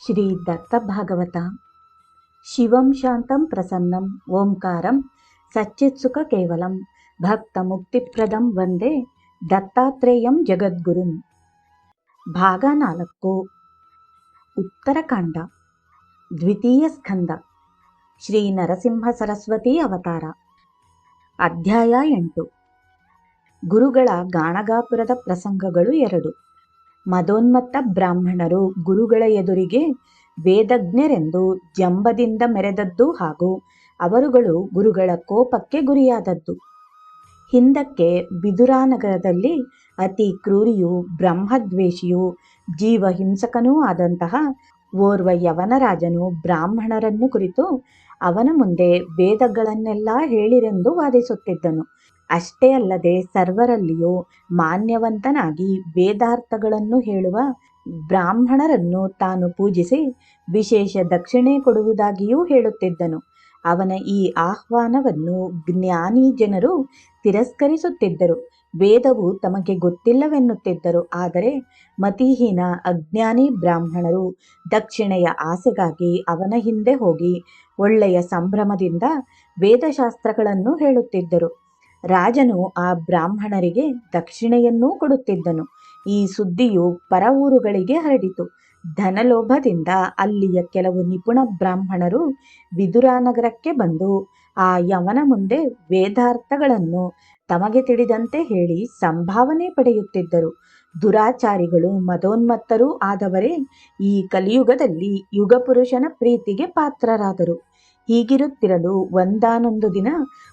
ಶ್ರೀ ದತ್ತ ಭಾಗವತ. ಶಿವಂ ಶಾಂತಂ ಪ್ರಸನ್ನಂ ಓಂಕಾರಂ ಸಚ್ಚಿತ್ಸುಖ ಕೇವಲಂ ಭಕ್ತ ಮುಕ್ತಿಪ್ರದಂ ವಂದೇ ದತ್ತಾತ್ರೇಯಂ ಜಗದ್ಗುರುಂ. ಭಾಗ 4. ಉತ್ತರಕಾಂಡ. ದ್ವಿತೀಯ ಸ್ಕಂದ. ಶ್ರೀ ನರಸಿಂಹ ಸರಸ್ವತಿ ಅವತಾರ. ಅಧ್ಯಾಯ 8. ಗುರುಗಳ ಗಾಣಗಾಪುರದ ಪ್ರಸಂಗಗಳು 2. ಮದೋನ್ಮತ್ತ ಬ್ರಾಹ್ಮಣರು ಗುರುಗಳ ಎದುರಿಗೆ ವೇದಜ್ಞರೆಂದು ಜಂಬದಿಂದ ಮೆರೆದದ್ದು ಹಾಗೂ ಅವರುಗಳು ಗುರುಗಳ ಕೋಪಕ್ಕೆ ಗುರಿಯಾದದ್ದು. ಹಿಂದಕ್ಕೆ ಬಿದುರಾನಗರದಲ್ಲಿ ಅತಿ ಕ್ರೂರಿಯೂ ಬ್ರಹ್ಮದ್ವೇಷಿಯೂ ಜೀವಹಿಂಸಕನೂ ಆದಂತಹ ಓರ್ವ ಯವನರಾಜನು ಬ್ರಾಹ್ಮಣರನ್ನು ಕುರಿತು ಅವನ ಮುಂದೆ ವೇದಗಳನ್ನೆಲ್ಲ ಹೇಳಿರೆಂದು ವಾದಿಸುತ್ತಿದ್ದನು. ಅಷ್ಟೇ ಅಲ್ಲದೆ ಸರ್ವರಲ್ಲಿಯೂ ಮಾನ್ಯವಂತನಾಗಿ ವೇದಾರ್ಥಗಳನ್ನು ಹೇಳುವ ಬ್ರಾಹ್ಮಣರನ್ನು ತಾನು ಪೂಜಿಸಿ ವಿಶೇಷ ದಕ್ಷಿಣೆ ಕೊಡುವುದಾಗಿಯೂ ಹೇಳುತ್ತಿದ್ದನು. ಅವನ ಈ ಆಹ್ವಾನವನ್ನು ಜ್ಞಾನಿ ಜನರು ತಿರಸ್ಕರಿಸುತ್ತಿದ್ದರು. ವೇದವು ತಮಗೆ ಗೊತ್ತಿಲ್ಲವೆನ್ನುತ್ತಿದ್ದರು. ಆದರೆ ಮತಿಹೀನ ಅಜ್ಞಾನಿ ಬ್ರಾಹ್ಮಣರು ದಕ್ಷಿಣೆಯ ಆಸೆಗಾಗಿ ಅವನ ಹಿಂದೆ ಹೋಗಿ ಒಳ್ಳೆಯ ಸಂಭ್ರಮದಿಂದ ವೇದಶಾಸ್ತ್ರಗಳನ್ನು ಹೇಳುತ್ತಿದ್ದರು. ರಾಜನು ಆ ಬ್ರಾಹ್ಮಣರಿಗೆ ದಕ್ಷಿಣೆಯನ್ನೂ ಕೊಡುತ್ತಿದ್ದನು. ಈ ಸುದ್ದಿಯು ಪರ ಊರುಗಳಿಗೆ ಹರಡಿತು. ಧನಲೋಭದಿಂದ ಅಲ್ಲಿಯ ಕೆಲವು ನಿಪುಣ ಬ್ರಾಹ್ಮಣರು ವಿದುರಾನಗರಕ್ಕೆ ಬಂದು ಆ ಯವನ ಮುಂದೆ ವೇದಾರ್ಥಗಳನ್ನು ತಮಗೆ ತಿಳಿದಂತೆ ಹೇಳಿ ಸಂಭಾವನೆ ಪಡೆಯುತ್ತಿದ್ದರು. ದುರಾಚಾರಿಗಳು ಮದೋನ್ಮತ್ತರೂ ಆದವರೇ ಈ ಕಲಿಯುಗದಲ್ಲಿ ಯುಗಪುರುಷನ ಪ್ರೀತಿಗೆ ಪಾತ್ರರಾದರು. ಹೀಗಿರುತ್ತಿರಲು ಒಂದಾನೊಂದು ದಿನ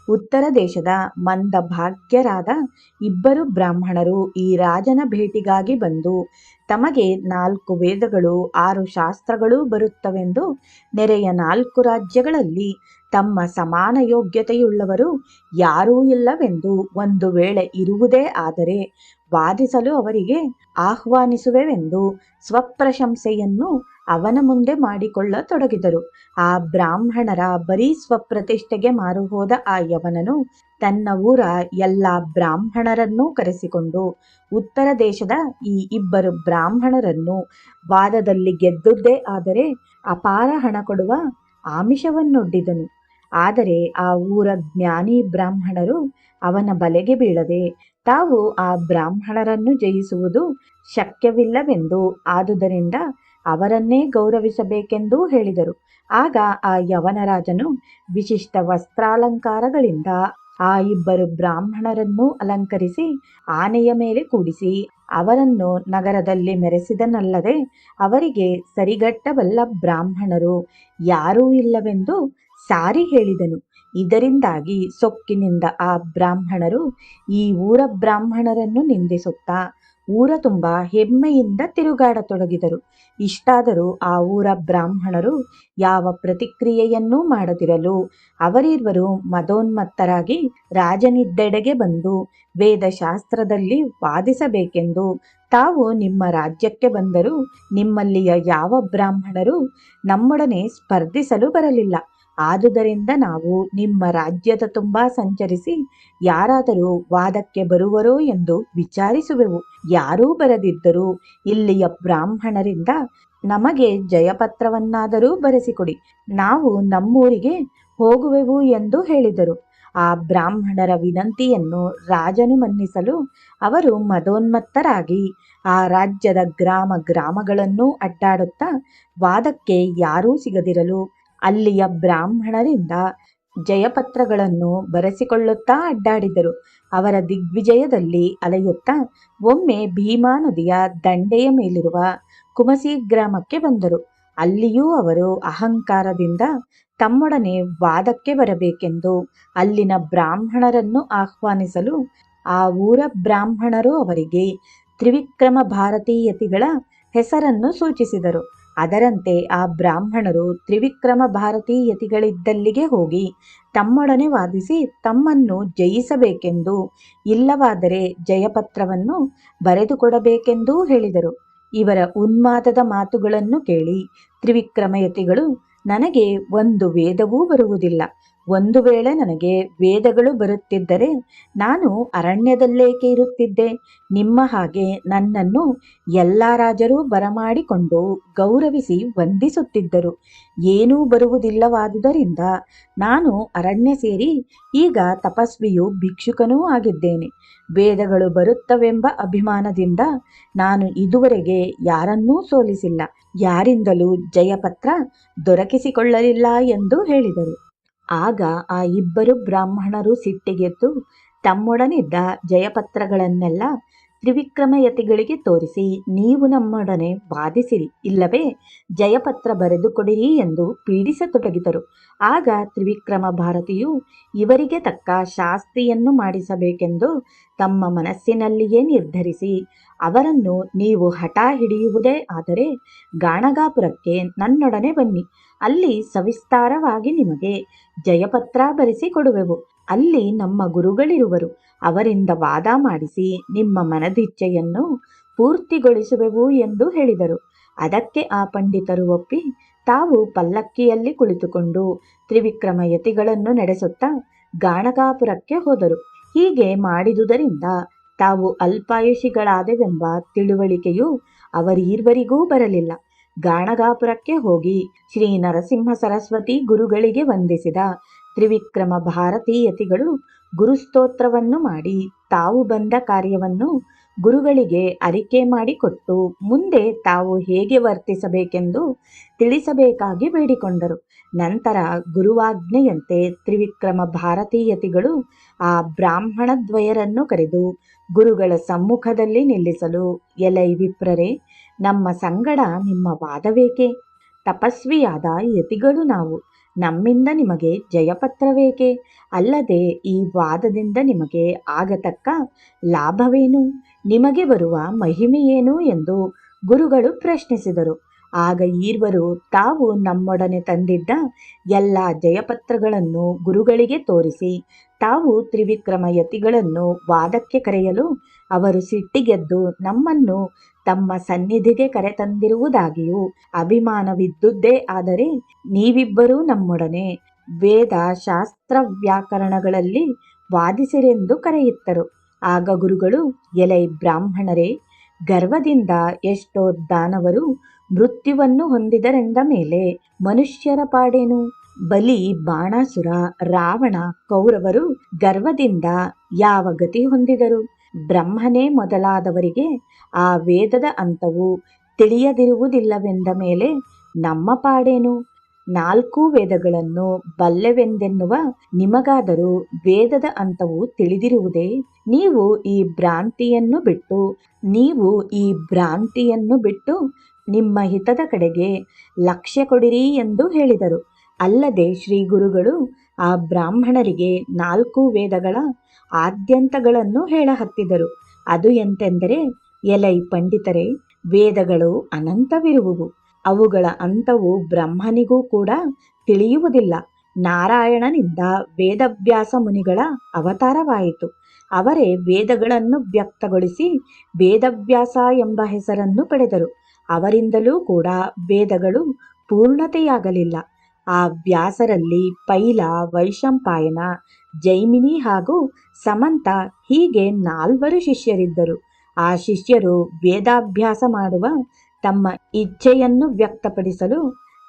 ಉತ್ತರ ದೇಶದ ಮಂದಭಾಗ್ಯರಾದ 2 ಬ್ರಾಹ್ಮಣರು ಈ ರಾಜನ ಭೇಟಿಗಾಗಿ ಬಂದು ತಮಗೆ 4 ವೇದಗಳು 6 ಶಾಸ್ತ್ರಗಳೂ ಬರುತ್ತವೆಂದು ನೆರೆಯ 4 ರಾಜ್ಯಗಳಲ್ಲಿ ತಮ್ಮ ಸಮಾನ ಯೋಗ್ಯತೆಯುಳ್ಳವರು ಯಾರೂ ಇಲ್ಲವೆಂದು, ಒಂದು ವೇಳೆ ಇರುವುದೇ ಆದರೆ ವಾದಿಸಲು ಅವರಿಗೆ ಆಹ್ವಾನಿಸುವೆವೆಂದು ಸ್ವಪ್ರಶಂಸೆಯನ್ನು ಅವನ ಮುಂದೆ ಮಾಡಿಕೊಳ್ಳತೊಡಗಿದರು. ಆ ಬ್ರಾಹ್ಮಣರ ಬರೀ ಸ್ವಪ್ರತಿಷ್ಠೆಗೆ ಮಾರುಹೋದ ಆ ಯವನನು ತನ್ನ ಊರ ಎಲ್ಲ ಬ್ರಾಹ್ಮಣರನ್ನೂ ಕರೆಸಿಕೊಂಡು ಉತ್ತರ ದೇಶದ ಈ 2 ಬ್ರಾಹ್ಮಣರನ್ನು ವಾದದಲ್ಲಿ ಗೆದ್ದುದೇ ಆದರೆ ಅಪಾರ ಹಣ ಕೊಡುವ ಆಮಿಷವನ್ನೊಡ್ಡಿದನು. ಆದರೆ ಆ ಊರ ಜ್ಞಾನಿ ಬ್ರಾಹ್ಮಣರು ಅವನ ಬಲೆಗೆ ಬೀಳದೆ ತಾವು ಆ ಬ್ರಾಹ್ಮಣರನ್ನು ಜಯಿಸುವುದು ಶಕ್ಯವಿಲ್ಲವೆಂದು, ಆದುದರಿಂದ ಅವರನ್ನೇ ಗೌರವಿಸಬೇಕೆಂದೂ ಹೇಳಿದರು. ಆಗ ಆ ಯವನರಾಜನು ವಿಶಿಷ್ಟ ವಸ್ತ್ರಾಲಂಕಾರಗಳಿಂದ ಆ 2 ಬ್ರಾಹ್ಮಣರನ್ನು ಅಲಂಕರಿಸಿ ಆನೆಯ ಮೇಲೆ ಕೂಡಿಸಿ ಅವರನ್ನು ನಗರದಲ್ಲಿ ಮೆರೆಸಿದನಲ್ಲದೆ ಅವರಿಗೆ ಸರಿಗಟ್ಟಬಲ್ಲ ಬ್ರಾಹ್ಮಣರು ಯಾರೂ ಇಲ್ಲವೆಂದು ಸಾರಿ ಹೇಳಿದನು. ಇದರಿಂದಾಗಿ ಸೊಕ್ಕಿನಿಂದ ಆ ಬ್ರಾಹ್ಮಣರು ಈ ಊರ ಬ್ರಾಹ್ಮಣರನ್ನು ನಿಂದಿಸುತ್ತಾ ಊರ ತುಂಬ ಹೆಮ್ಮೆಯಿಂದ ತಿರುಗಾಡತೊಡಗಿದರು. ಇಷ್ಟಾದರೂ ಆ ಊರ ಬ್ರಾಹ್ಮಣರು ಯಾವ ಪ್ರತಿಕ್ರಿಯೆಯನ್ನೂ ಮಾಡದಿರಲು ಅವರಿರುವರು ಮದೋನ್ಮತ್ತರಾಗಿ ರಾಜನಿದ್ದೆಡೆಗೆ ಬಂದು ವೇದಶಾಸ್ತ್ರದಲ್ಲಿ ವಾದಿಸಬೇಕೆಂದು, ತಾವು ನಿಮ್ಮ ರಾಜ್ಯಕ್ಕೆ ಬಂದರೂ ನಿಮ್ಮಲ್ಲಿಯ ಯಾವ ಬ್ರಾಹ್ಮಣರು ನಮ್ಮೊಡನೆ ಸ್ಪರ್ಧಿಸಲು ಬರಲಿಲ್ಲ. ಆದುದರಿಂದ ನಾವು ನಿಮ್ಮ ರಾಜ್ಯದ ತುಂಬ ಸಂಚರಿಸಿ ಯಾರಾದರೂ ವಾದಕ್ಕೆ ಬರುವರೋ ಎಂದು ವಿಚಾರಿಸುವೆವು. ಯಾರೂ ಬರದಿದ್ದರೂ ಇಲ್ಲಿಯ ಬ್ರಾಹ್ಮಣರಿಂದ ನಮಗೆ ಜಯಪತ್ರವನ್ನಾದರೂ ಬರೆಸಿಕೊಡಿ, ನಾವು ನಮ್ಮೂರಿಗೆ ಹೋಗುವೆವು ಎಂದು ಹೇಳಿದರು. ಆ ಬ್ರಾಹ್ಮಣರ ವಿನಂತಿಯನ್ನು ರಾಜನು ಮನ್ನಿಸಲು ಅವರು ಮದೋನ್ಮತ್ತರಾಗಿ ಆ ರಾಜ್ಯದ ಗ್ರಾಮಗಳನ್ನು ಅಡ್ಡಾಡುತ್ತಾ ವಾದಕ್ಕೆ ಯಾರೂ ಸಿಗದಿರಲು ಅಲ್ಲಿಯ ಬ್ರಾಹ್ಮಣರಿಂದ ಜಯಪತ್ರಗಳನ್ನು ಬರೆಸಿಕೊಳ್ಳುತ್ತಾ ಅಡ್ಡಾಡಿದರು. ಅವರ ದಿಗ್ವಿಜಯದಲ್ಲಿ ಅಲೆಯುತ್ತಾ ಒಮ್ಮೆ ಭೀಮಾ ನದಿಯ ದಂಡೆಯ ಮೇಲಿರುವ ಕುಮಸಿ ಗ್ರಾಮಕ್ಕೆ ಬಂದರು. ಅಲ್ಲಿಯೂ ಅವರು ಅಹಂಕಾರದಿಂದ ತಮ್ಮೊಡನೆ ವಾದಕ್ಕೆ ಬರಬೇಕೆಂದು ಅಲ್ಲಿನ ಬ್ರಾಹ್ಮಣರನ್ನು ಆಹ್ವಾನಿಸಲು ಆ ಊರ ಬ್ರಾಹ್ಮಣರು ಅವರಿಗೆ ತ್ರಿವಿಕ್ರಮ ಭಾರತೀಯತಿಗಳ ಹೆಸರನ್ನು ಸೂಚಿಸಿದರು. ಅದರಂತೆ ಆ ಬ್ರಾಹ್ಮಣರು ತ್ರಿವಿಕ್ರಮ ಭಾರತೀಯತಿಗಳಿದ್ದಲ್ಲಿಗೆ ಹೋಗಿ ತಮ್ಮೊಡನೆ ವಾದಿಸಿ ತಮ್ಮನ್ನು ಜಯಿಸಬೇಕೆಂದು, ಇಲ್ಲವಾದರೆ ಜಯಪತ್ರವನ್ನು ಬರೆದುಕೊಡಬೇಕೆಂದೂ ಹೇಳಿದರು. ಇವರ ಉನ್ಮಾದದ ಮಾತುಗಳನ್ನು ಕೇಳಿ ತ್ರಿವಿಕ್ರಮಯತಿಗಳು, ನನಗೆ ಒಂದು ವೇದವೂ ಬರುವುದಿಲ್ಲ, ಒಂದು ವೇಳೆ ನನಗೆ ವೇದಗಳು ಬರುತ್ತಿದ್ದರೆ ನಾನು ಅರಣ್ಯದಲ್ಲೇಕೆ ಇರುತ್ತಿದ್ದೆ? ನಿಮ್ಮ ಹಾಗೆ ನನ್ನನ್ನು ಎಲ್ಲ ರಾಜರೂ ಬರಮಾಡಿಕೊಂಡು ಗೌರವಿಸಿ ವಂದಿಸುತ್ತಿದ್ದರು. ಏನೂ ಬರುವುದಿಲ್ಲವಾದುದರಿಂದ ನಾನು ಅರಣ್ಯ ಸೇರಿ ಈಗ ತಪಸ್ವಿಯೂ ಭಿಕ್ಷುಕನೂ ಆಗಿದ್ದೇನೆ. ವೇದಗಳು ಬರುತ್ತವೆಂಬ ಅಭಿಮಾನದಿಂದ ನಾನು ಇದುವರೆಗೆ ಯಾರನ್ನೂ ಸೋಲಿಸಿಲ್ಲ, ಯಾರಿಂದಲೂ ಜಯಪತ್ರ ದೊರಕಿಸಿಕೊಳ್ಳಲಿಲ್ಲ ಎಂದು ಹೇಳಿದರು. ಆಗ ಆ ಇಬ್ಬರು ಬ್ರಾಹ್ಮಣರು ಸಿಟ್ಟಿಗೆದ್ದು ತಮ್ಮೊಡನಿದ್ದ ಜಯಪತ್ರಗಳನ್ನೆಲ್ಲ ತ್ರಿವಿಕ್ರಮಯತಿಗಳಿಗೆ ತೋರಿಸಿ, ನೀವು ನಮ್ಮೊಡನೆ ವಾದಿಸಿರಿ, ಇಲ್ಲವೇ ಜಯಪತ್ರ ಬರೆದುಕೊಡಿರಿ ಎಂದು ಪೀಡಿಸತೊಡಗಿದರು. ಆಗ ತ್ರಿವಿಕ್ರಮ ಭಾರತಿಯು ಇವರಿಗೆ ತಕ್ಕ ಶಾಸ್ತಿಯನ್ನು ಮಾಡಿಸಬೇಕೆಂದು ತಮ್ಮ ಮನಸ್ಸಿನಲ್ಲಿಯೇ ನಿರ್ಧರಿಸಿ, ಅವರನ್ನು ನೀವು ಹಠ ಹಿಡಿಯುವುದೇ ಆದರೆ ಗಾಣಗಾಪುರಕ್ಕೆ ನನ್ನೊಡನೆ ಬನ್ನಿ, ಅಲ್ಲಿ ಸವಿಸ್ತಾರವಾಗಿ ನಿಮಗೆ ಜಯಪತ್ರ ಬರೆಸಿಕೊಡುವೆವು. ಅಲ್ಲಿ ನಮ್ಮ ಗುರುಗಳಿರುವರು, ಅವರಿಂದ ವಾದ ಮಾಡಿಸಿ ನಿಮ್ಮ ಮನದಿಚ್ಛೆಯನ್ನು ಪೂರ್ತಿಗೊಳಿಸುವೆವು ಎಂದು ಹೇಳಿದರು. ಅದಕ್ಕೆ ಆ ಪಂಡಿತರು ಒಪ್ಪಿ ತಾವು ಪಲ್ಲಕ್ಕಿಯಲ್ಲಿ ಕುಳಿತುಕೊಂಡು ತ್ರಿವಿಕ್ರಮ ಯತಿಗಳನ್ನು ನಡೆಸುತ್ತಾ ಗಾಣಗಾಪುರಕ್ಕೆ ಹೋದರು. ಹೀಗೆ ಮಾಡಿದುದರಿಂದ ತಾವು ಅಲ್ಪಾಯುಷಿಗಳಾದೆವೆಂಬ ತಿಳುವಳಿಕೆಯು ಅವರೀರ್ವರಿಗೂ ಬರಲಿಲ್ಲ. ಗಾಣಗಾಪುರಕ್ಕೆ ಹೋಗಿ ಶ್ರೀ ನರಸಿಂಹ ಸರಸ್ವತಿ ಗುರುಗಳಿಗೆ ವಂದಿಸಿದ ತ್ರಿವಿಕ್ರಮ ಭಾರತೀ ಯತಿಗಳು ಗುರುಸ್ತೋತ್ರವನ್ನು ಮಾಡಿ ತಾವು ಬಂದ ಕಾರ್ಯವನ್ನು ಗುರುಗಳಿಗೆ ಅರಿಕೆ ಮಾಡಿಕೊಟ್ಟು ಮುಂದೆ ತಾವು ಹೇಗೆ ವರ್ತಿಸಬೇಕೆಂದು ತಿಳಿಸಬೇಕಾಗಿ ಬೇಡಿಕೊಂಡರು. ನಂತರ ಗುರುವಾಜ್ಞೆಯಂತೆ ತ್ರಿವಿಕ್ರಮ ಭಾರತೀ ಯತಿಗಳು ಆ ಬ್ರಾಹ್ಮಣ ದ್ವಯರನ್ನು ಕರೆದು ಗುರುಗಳ ಸಮ್ಮುಖದಲ್ಲಿ ನಿಲ್ಲಿಸಲು, ಎಲೈ ವಿಪ್ರರೇ, ನಮ್ಮ ಸಂಗಡ ನಿಮ್ಮ ವಾದವೇಕೆ? ತಪಸ್ವಿಯಾದ ಯತಿಗಳು ನಾವು, ನಮ್ಮಿಂದ ನಿಮಗೆ ಜಯಪತ್ರವೇಕೆ? ಅಲ್ಲದೆ ಈ ವಾದದಿಂದ ನಿಮಗೆ ಆಗತಕ್ಕ ಲಾಭವೇನು? ನಿಮಗೆ ಬರುವ ಮಹಿಮೆಯೇನು ಎಂದು ಗುರುಗಳು ಪ್ರಶ್ನಿಸಿದರು. ಆಗ ಈರ್ವರು ತಾವು ನಮ್ಮೊಡನೆ ತಂದಿದ್ದ ಎಲ್ಲ ಜಯಪತ್ರಗಳನ್ನು ಗುರುಗಳಿಗೆ ತೋರಿಸಿ ತಾವು ತ್ರಿವಿಕ್ರಮ ಯತಿಗಳನ್ನು ವಾದಕ್ಕೆ ಕರೆಯಲು ಅವರು ಸಿಟ್ಟಿಗೆದ್ದು ನಮ್ಮನ್ನು ತಮ್ಮ ಸನ್ನಿಧಿಗೆ ಕರೆತಂದಿರುವುದಾಗಿಯೂ ಅಭಿಮಾನವಿದ್ದುದೇ ಆದರೆ ನೀವಿಬ್ಬರೂ ನಮ್ಮೊಡನೆ ವೇದ ಶಾಸ್ತ್ರ ವ್ಯಾಕರಣಗಳಲ್ಲಿ ವಾದಿಸಿರೆಂದು ಕರೆಯಿತ್ತರು. ಆಗ ಗುರುಗಳು, ಎಲೈ ಬ್ರಾಹ್ಮಣರೇ, ಗರ್ವದಿಂದ ಎಷ್ಟೋ ದಾನವರು ಮೃತ್ಯುವನ್ನು ಹೊಂದಿದರೆಂದ ಮೇಲೆ ಮನುಷ್ಯರ ಪಾಡೇನು? ಬಲಿ, ಬಾಣಾಸುರ, ರಾವಣ, ಕೌರವರು ಗರ್ವದಿಂದ ಯಾವ ಗತಿ ಹೊಂದಿದರು? ಬ್ರಹ್ಮನೇ ಮೊದಲಾದವರಿಗೆ ಆ ವೇದದ ಅಂತವು ತಿಳಿಯದಿರುವುದಿಲ್ಲವೆಂದ ಮೇಲೆ ನಮ್ಮ ಪಾಡೇನು? 4 ವೇದಗಳನ್ನು ಬಲ್ಲೆವೆಂದೆನ್ನುವ ನಿಮಗಾದರೂ ವೇದದ ಅಂತವು ತಿಳಿದಿರುವುದೇ? ನೀವು ಈ ಭ್ರಾಂತಿಯನ್ನು ಬಿಟ್ಟು ನಿಮ್ಮ ಹಿತದ ಕಡೆಗೆ ಲಕ್ಷ್ಯ ಕೊಡಿರಿ ಎಂದು ಹೇಳಿದರು. ಅಲ್ಲದೆ ಶ್ರೀ ಗುರುಗಳು ಆ ಬ್ರಾಹ್ಮಣರಿಗೆ 4 ವೇದಗಳ ಆದ್ಯಂತಗಳನ್ನು ಹೇಳಹತ್ತಿದರು. ಅದು ಎಂತೆಂದರೆ, ಎಲೈ ಪಂಡಿತರೇ, ವೇದಗಳು ಅನಂತವಿರುವುವು, ಅವುಗಳ ಅಂತವು ಬ್ರಹ್ಮನಿಗೂ ಕೂಡ ತಿಳಿಯುವುದಿಲ್ಲ. ನಾರಾಯಣನಿಂದ ವೇದವ್ಯಾಸ ಮುನಿಗಳ ಅವತಾರವಾಯಿತು. ಅವರೇ ವೇದಗಳನ್ನು ವ್ಯಕ್ತಗೊಳಿಸಿ ವೇದವ್ಯಾಸ ಎಂಬ ಹೆಸರನ್ನು ಪಡೆದರು. ಅವರಿಂದಲೂ ಕೂಡ ವೇದಗಳು ಪೂರ್ಣತೆಯಾಗಲಿಲ್ಲ. ಆ ವ್ಯಾಸರಲ್ಲಿ ಪೈಲ, ವೈಶಂಪಾಯನ, ಜೈಮಿನಿ ಹಾಗೂ ಸಮಂತ ಹೀಗೆ 4 ಶಿಷ್ಯರಿದ್ದರು. ಆ ಶಿಷ್ಯರು ವೇದಾಭ್ಯಾಸ ಮಾಡುವ ತಮ್ಮ ಇಚ್ಛೆಯನ್ನು ವ್ಯಕ್ತಪಡಿಸಲು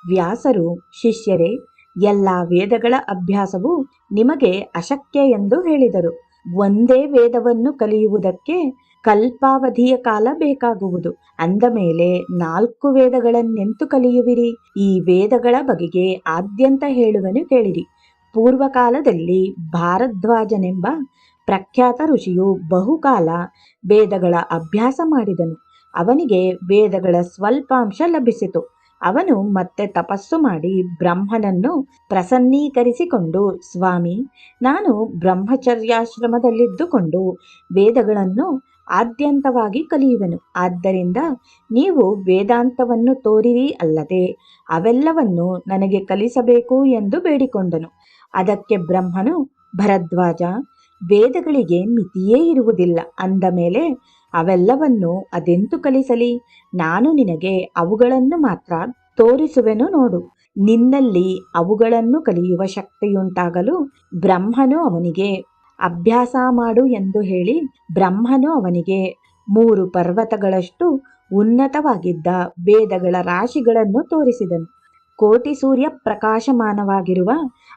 ವ್ಯಾಸರು, ಶಿಷ್ಯರೇ, ಎಲ್ಲ ವೇದಗಳ ಅಭ್ಯಾಸವು ನಿಮಗೆ ಅಶಕ್ಯ ಎಂದು ಹೇಳಿದರು. ಒಂದೇ ವೇದವನ್ನು ಕಲಿಯುವುದಕ್ಕೆ ಕಲ್ಪಾವಧಿಯ ಕಾಲ ಬೇಕಾಗುವುದು. ಅಂದ ಮೇಲೆ 4 ವೇದಗಳನ್ನೆಂತು ಕಲಿಯುವಿರಿ? ಈ ವೇದಗಳ ಬಗೆಗೆ ಆದ್ಯಂತ ಹೇಳುವೆನು ಕೇಳಿರಿ. ಪೂರ್ವಕಾಲದಲ್ಲಿ ಭಾರದ್ವಾಜನೆಂಬ ಪ್ರಖ್ಯಾತ ಋಷಿಯು ಬಹುಕಾಲ ವೇದಗಳ ಅಭ್ಯಾಸ ಮಾಡಿದನು. ಅವನಿಗೆ ವೇದಗಳ ಸ್ವಲ್ಪಾಂಶ ಲಭಿಸಿತು. ಅವನು ಮತ್ತೆ ತಪಸ್ಸು ಮಾಡಿ ಬ್ರಹ್ಮನನ್ನು ಪ್ರಸನ್ನೀಕರಿಸಿಕೊಂಡು, ಸ್ವಾಮಿ, ನಾನು ಬ್ರಹ್ಮಚರ್ಯಾಶ್ರಮದಲ್ಲಿದ್ದುಕೊಂಡು ವೇದಗಳನ್ನು ಆದ್ಯಂತವಾಗಿ ಕಲಿಯುವೆನು. ಆದ್ದರಿಂದ ನೀವು ವೇದಾಂತವನ್ನು ತೋರಿರಿ, ಅಲ್ಲದೆ ಅವೆಲ್ಲವನ್ನು ನನಗೆ ಕಲಿಸಬೇಕು ಎಂದು ಬೇಡಿಕೊಂಡನು. ಅದಕ್ಕೆ ಬ್ರಹ್ಮನು, ಭರದ್ವಾಜ, ವೇದಗಳಿಗೆ ಮಿತಿಯೇ ಇರುವುದಿಲ್ಲ. ಅಂದ ಮೇಲೆ ಅವೆಲ್ಲವನ್ನು ಅದೆಂತು ಕಲಿಸಲಿ? ನಾನು ನಿನಗೆ ಅವುಗಳನ್ನು ಮಾತ್ರ ತೋರಿಸುವೆನು ನೋಡು. ನಿನ್ನಲ್ಲಿ ಅವುಗಳನ್ನು ಕಲಿಯುವ ಶಕ್ತಿಯುಂಟಾಗಲು ಬ್ರಹ್ಮನು ಅವನಿಗೆ ಅಭ್ಯಾಸ ಮಾಡು ಎಂದು ಹೇಳಿ ಬ್ರಹ್ಮನು ಅವನಿಗೆ 3 ಪರ್ವತಗಳಷ್ಟು ಉನ್ನತವಾಗಿದ್ದ ವೇದಗಳ ರಾಶಿಗಳನ್ನು ತೋರಿಸಿದನು. ಕೋಟಿ ಸೂರ್ಯ ಪ್ರಕಾಶಮಾನವಾಗಿರುವ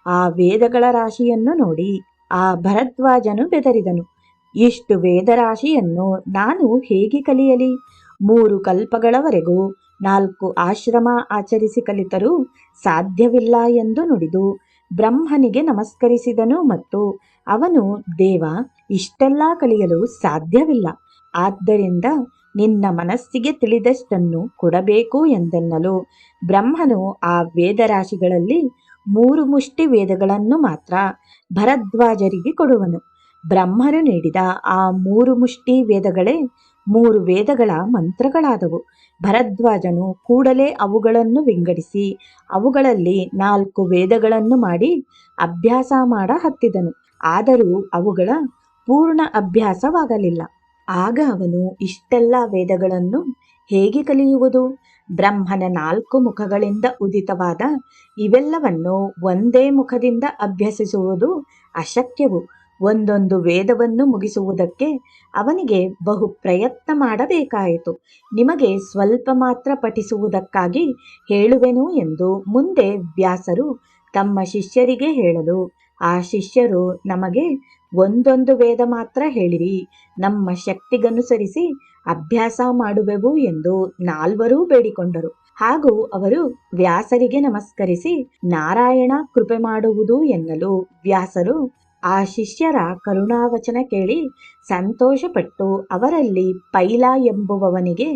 ಆ ವೇದಗಳ ರಾಶಿಯನ್ನು ನೋಡಿ ಆ ಭರದ್ವಾಜನು ಬೆದರಿದನು. ಇಷ್ಟು ವೇದರಾಶಿಯನ್ನು ನಾನು ಹೇಗೆ ಕಲಿಯಲಿ? 3 ಕಲ್ಪಗಳವರೆಗೂ 4 ಆಶ್ರಮ ಆಚರಿಸಿ ಕಲಿತರೂ ಸಾಧ್ಯವಿಲ್ಲ ಎಂದು ನುಡಿದು ಬ್ರಹ್ಮನಿಗೆ ನಮಸ್ಕರಿಸಿದನು. ಮತ್ತು ಅವನು, ದೇವ, ಇಷ್ಟೆಲ್ಲ ಕಲಿಯಲು ಸಾಧ್ಯವಿಲ್ಲ. ಆದ್ದರಿಂದ ನಿನ್ನ ಮನಸ್ಸಿಗೆ ತಿಳಿದಷ್ಟನ್ನು ಕೊಡಬೇಕು ಎಂದೆನ್ನಲು ಬ್ರಹ್ಮನು ಆ ವೇದರಾಶಿಗಳಲ್ಲಿ 3 ಮುಷ್ಟಿ ವೇದಗಳನ್ನು ಮಾತ್ರ ಭರದ್ವಾಜರಿಗೆ ಕೊಡುವನು. ಬ್ರಹ್ಮನು ನೀಡಿದ ಆ 3 ಮುಷ್ಟಿ ವೇದಗಳೇ 3 ವೇದಗಳ ಮಂತ್ರಗಳಾದವು. ಭರದ್ವಾಜನು ಕೂಡಲೇ ಅವುಗಳನ್ನು ವಿಂಗಡಿಸಿ ಅವುಗಳಲ್ಲಿ 4 ವೇದಗಳನ್ನು ಮಾಡಿ ಅಭ್ಯಾಸ ಮಾಡ ಹತ್ತಿದನು. ಆದರೂ ಅವುಗಳ ಪೂರ್ಣ ಅಭ್ಯಾಸವಾಗಲಿಲ್ಲ. ಆಗ ಅವನು, ಇಷ್ಟೆಲ್ಲ ವೇದಗಳನ್ನು ಹೇಗೆ ಕಲಿಯುವುದು? ಬ್ರಹ್ಮನ 4 ಮುಖಗಳಿಂದ ಉದಿತವಾದ ಇವೆಲ್ಲವನ್ನು ಒಂದೇ ಮುಖದಿಂದ ಅಭ್ಯಸಿಸುವುದು ಅಶಕ್ಯವು. ಒಂದೊಂದು ವೇದವನ್ನು ಮುಗಿಸುವುದಕ್ಕೆ ಅವನಿಗೆ ಬಹು ಪ್ರಯತ್ನ ಮಾಡಬೇಕಾಯಿತು. ನಿಮಗೆ ಸ್ವಲ್ಪ ಮಾತ್ರ ಪಠಿಸುವುದಕ್ಕಾಗಿ ಹೇಳುವೆನು ಎಂದು ಮುಂದೆ ವ್ಯಾಸರು ತಮ್ಮ ಶಿಷ್ಯರಿಗೆ ಹೇಳಲು, ಆ ಶಿಷ್ಯರು, ನಮಗೆ ಒಂದೊಂದು ವೇದ ಮಾತ್ರ ಹೇಳಿರಿ, ನಮ್ಮ ಶಕ್ತಿಗನುಸರಿಸಿ ಅಭ್ಯಾಸ ಮಾಡುವೆವು ಎಂದು 4ರೂ ಬೇಡಿಕೊಂಡರು. ಹಾಗೂ ಅವರು ವ್ಯಾಸರಿಗೆ ನಮಸ್ಕರಿಸಿ ನಾರಾಯಣ ಕೃಪೆ ಮಾಡುವುದು ಎನ್ನಲು ವ್ಯಾಸರು ಆ ಶಿಷ್ಯರ ಕರುಣಾವಚನ ಕೇಳಿ ಸಂತೋಷಪಟ್ಟು ಅವರಲ್ಲಿ ಪೈಲ ಎಂಬುವವನಿಗೆ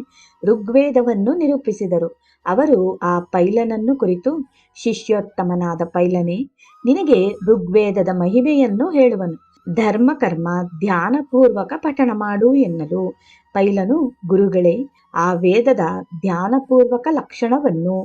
ಋಗ್ವೇದವನ್ನು ನಿರೂಪಿಸಿದರು. ಅವರು ಆ ಪೈಲನನ್ನು ಕುರಿತು, ಶಿಷ್ಯೋತ್ತಮನಾದ ಪೈಲನೇ, ನಿನಗೆ ಋಗ್ವೇದದ ಮಹಿಮೆಯನ್ನು ಹೇಳುವನು. ಧರ್ಮ ಕರ್ಮ ಧ್ಯಾನಪೂರ್ವಕ ಪಠಣ ಮಾಡು ಎನ್ನಲು ಪೈಲನು, ಗುರುಗಳೇ, ಆ ವೇದದ ಧ್ಯಾನಪೂರ್ವಕ ಲಕ್ಷಣವನ್ನು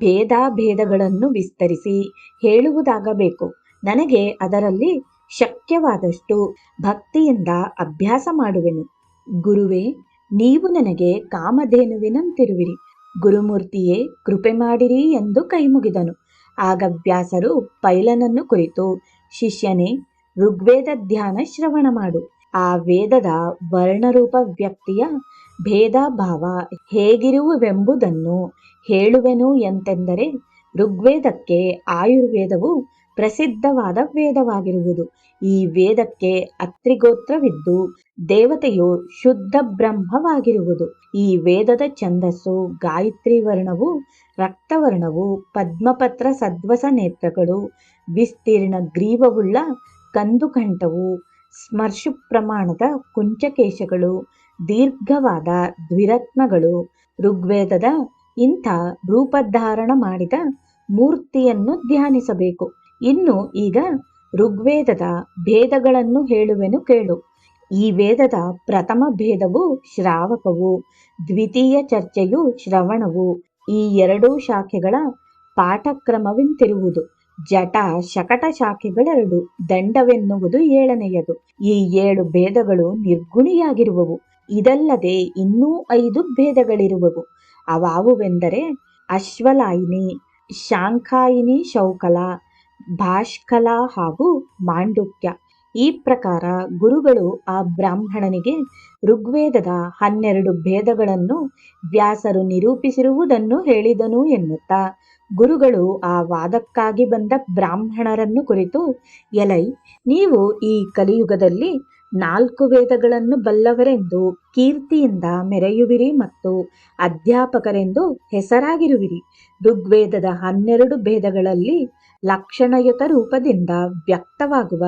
ಭೇದಗಳನ್ನು ವಿಸ್ತರಿಸಿ ಹೇಳುವುದಾಗಬೇಕು. ನನಗೆ ಅದರಲ್ಲಿ ಶಕ್ಯವಾದಷ್ಟು ಭಕ್ತಿಯಿಂದ ಅಭ್ಯಾಸ ಮಾಡುವೆನು. ಗುರುವೇ, ನೀವು ನನಗೆ ಕಾಮಧೇನುವಿನಂತಿರುವಿರಿ. ಗುರುಮೂರ್ತಿಯೇ, ಕೃಪೆ ಮಾಡಿರಿ ಎಂದು ಕೈಮುಗಿದನು. ಆಗ ವ್ಯಾಸರು ಪೈಲನನ್ನು ಕುರಿತು, ಶಿಷ್ಯನೇ, ಋಗ್ವೇದ ಧ್ಯಾನ ಶ್ರವಣ ಮಾಡು. ಆ ವೇದದ ವರ್ಣರೂಪ ವ್ಯಕ್ತಿಯ ಭೇದ ಭಾವ ಹೇಗಿರುವುವೆಂಬುದನ್ನು ಹೇಳುವೆನು ಎಂತೆಂದರೆ, ಋಗ್ವೇದಕ್ಕೆ ಆಯುರ್ವೇದವು ಪ್ರಸಿದ್ಧವಾದ ವೇದವಾಗಿರುವುದು. ಈ ವೇದಕ್ಕೆ ಅತ್ರಿಗೋತ್ರವಿದ್ದು ದೇವತೆಯು ಶುದ್ಧ ಬ್ರಹ್ಮವಾಗಿರುವುದು. ಈ ವೇದದ ಛಂದಸ್ಸು ಗಾಯತ್ರಿ ವರ್ಣವು, ರಕ್ತವರ್ಣವು, ಪದ್ಮಪತ್ರ ಸದ್ವಸ ನೇತ್ರಗಳು, ವಿಸ್ತೀರ್ಣ ಗ್ರೀವವುಳ್ಳ ಕಂದುಕಂಠವು, ಸ್ಮರ್ಶು ಪ್ರಮಾಣದ ಕುಂಚಕೇಶಗಳು, ದೀರ್ಘವಾದ ದ್ವಿರತ್ನಗಳು. ಋಗ್ವೇದದ ಇಂಥ ರೂಪಧಾರಣ ಮಾಡಿದ ಮೂರ್ತಿಯನ್ನು ಧ್ಯಾನಿಸಬೇಕು. ಇನ್ನು ಈಗ ಋಗ್ವೇದದ ಭೇದಗಳನ್ನು ಹೇಳುವೆನು ಕೇಳು. ಈ ವೇದದ ಪ್ರಥಮ ಭೇದವು ಶ್ರಾವಕವು, ದ್ವಿತೀಯ ಚರ್ಚೆಯು ಶ್ರವಣವು. ಈ 2 ಶಾಖೆಗಳ ಪಾಠಕ್ರಮವಿಂತಿರುವುದು. ಜಟ ಶಕಟ ಶಾಖೆಗಳೆರಡು, ದಂಡವೆನ್ನುವುದು 7ನೆಯದು. ಈ 7 ಭೇದಗಳು ನಿರ್ಗುಣಿಯಾಗಿರುವವು. ಇದಲ್ಲದೆ ಇನ್ನೂ 5 ಭೇದಗಳಿರುವವು. ಅವಾವುವೆಂದರೆ ಅಶ್ವಲಾಯಿನಿ, ಶಾಂಖಾಯಿನಿ, ಶೌಕಲ, ಭಾಷ್ಕಲ ಹಾಗೂ ಮಾಂಡುಕ್ಯ. ಈ ಪ್ರಕಾರ ಗುರುಗಳು ಆ ಬ್ರಾಹ್ಮಣನಿಗೆ ಋಗ್ವೇದದ 12 ಭೇದಗಳನ್ನು ವ್ಯಾಸರು ನಿರೂಪಿಸಿರುವುದನ್ನು ಹೇಳಿದನು ಎನ್ನುತ್ತಾ, ಗುರುಗಳು ಆ ವಾದಕ್ಕಾಗಿ ಬಂದ ಬ್ರಾಹ್ಮಣರನ್ನು ಕುರಿತು, ಎಲೈ, ನೀವು ಈ ಕಲಿಯುಗದಲ್ಲಿ 4 ವೇದಗಳನ್ನು ಬಲ್ಲವರೆಂದು ಕೀರ್ತಿಯಿಂದ ಮೆರೆಯುವಿರಿ ಮತ್ತು ಅಧ್ಯಾಪಕರೆಂದು ಹೆಸರಾಗಿರುವಿರಿ. ಋಗ್ವೇದದ 12 ಭೇದಗಳಲ್ಲಿ ಲಕ್ಷಣಯುತ ರೂಪದಿಂದ ವ್ಯಕ್ತವಾಗುವ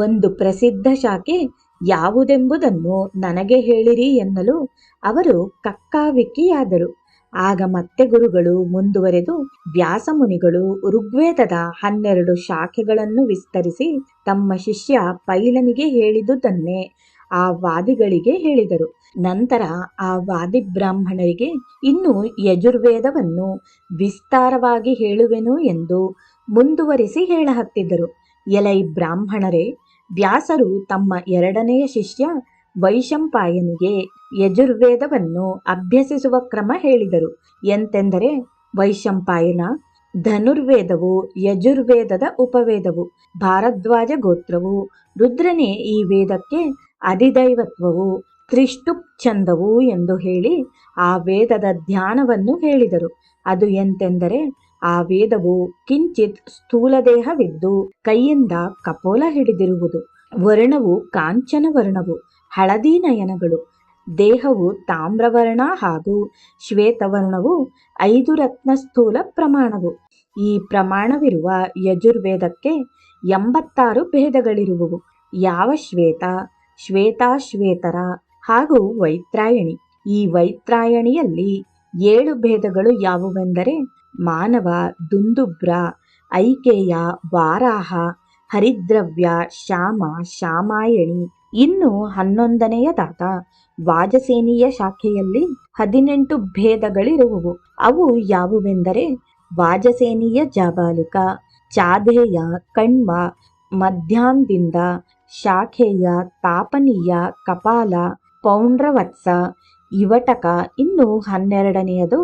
ಒಂದು ಪ್ರಸಿದ್ಧ ಶಾಖೆ ಯಾವುದೆಂಬುದನ್ನು ನನಗೆ ಹೇಳಿರಿ ಎನ್ನಲು ಅವರು ಕಕ್ಕಾವಿಕ್ಕಿಯಾದರು. ಆಗ ಮತ್ತೆ ಗುರುಗಳು ಮುಂದುವರೆದು, ವ್ಯಾಸಮುನಿಗಳು ಋಗ್ವೇದದ 12 ಶಾಖೆಗಳನ್ನು ವಿಸ್ತರಿಸಿ ತಮ್ಮ ಶಿಷ್ಯ ಪೈಲನಿಗೆ ಹೇಳಿದುದನ್ನೇ ಆ ವಾದಿಗಳಿಗೆ ಹೇಳಿದರು. ನಂತರ ಆ ವಾದಿ ಬ್ರಾಹ್ಮಣರಿಗೆ ಇನ್ನು ಯಜುರ್ವೇದವನ್ನು ವಿಸ್ತಾರವಾಗಿ ಹೇಳುವೆನು ಎಂದು ಮುಂದುವರಿಸಿ ಹೇಳಹತ್ತಿದ್ದರು. ಎಲೈ ಬ್ರಾಹ್ಮಣರೇ, ವ್ಯಾಸರು ತಮ್ಮ 2ನೆಯ ಶಿಷ್ಯ ವೈಶಂಪಾಯನಿಗೆ ಯಜುರ್ವೇದವನ್ನು ಅಭ್ಯಸಿಸುವ ಕ್ರಮ ಹೇಳಿದರು. ಎಂತೆಂದರೆ, ವೈಶಂಪಾಯನ, ಧನುರ್ವೇದವು ಯಜುರ್ವೇದದ ಉಪವೇದವು. ಭಾರದ್ವಾಜ ಗೋತ್ರವು. ರುದ್ರನೇ ಈ ವೇದಕ್ಕೆ ಅಧಿದೈವತ್ವವು, ತ್ರಿಷ್ಟುಪ್ ಛಂದವು ಎಂದು ಹೇಳಿ ಆ ವೇದದ ಧ್ಯಾನವನ್ನು ಹೇಳಿದರು. ಅದು ಎಂತೆಂದರೆ, ಆ ವೇದವು ಕಿಂಚಿತ್ ಸ್ಥೂಲದೇಹವಿದ್ದು ಕೈಯಿಂದ ಕಪೋಲ ಹಿಡಿದಿರುವುದು. ವರ್ಣವು ಕಾಂಚನ ವರ್ಣವು, ಹಳದಿ ನಯನಗಳು. ದೇಹವು ತಾಮ್ರವರ್ಣ ಹಾಗೂ ಶ್ವೇತವರ್ಣವು 5 ರತ್ನ ಸ್ಥೂಲ ಪ್ರಮಾಣವು. ಈ ಪ್ರಮಾಣವಿರುವ ಯಜುರ್ವೇದಕ್ಕೆ 86 ಭೇದಗಳಿರುವುವು. ಯಾವ ಶ್ವೇತ, ಶ್ವೇತಾಶ್ವೇತರ ಹಾಗೂ ವೈತ್ರಾಯಣಿ. ಈ ವೈತ್ರಾಯಣಿಯಲ್ಲಿ 7 ಭೇದಗಳು ಯಾವುವೆಂದರೆ ಮಾನವ, ದುಂದುಬ್ರ, ಐಕೇಯ, ವಾರಾಹ, ಹರಿದ್ರವ್ಯ, ಶ್ಯಾಮ, ಶ್ಯಾಮಾಯಣಿ. ಇನ್ನು 11ನೆಯದಾದ ವಾಜಸೇನೀಯ ಶಾಖೆಯಲ್ಲಿ 18 ಭೇದಗಳಿರುವುವು. ಅವು ಯಾವುವೆಂದರೆ ವಾಜಸೇನೀಯ ಜಾಬಾಲಿಕ, ಚಾಧೇಯ, ಕಣ್ವ, ಮಧ್ಯಾಂದಿಂದ, ಶಾಖೇಯ, ತಾಪನೀಯ, ಕಪಾಲ, ಪೌಂಡ್ರವತ್ಸ, ಇವಟಕ. ಇನ್ನು 12ನೆಯದು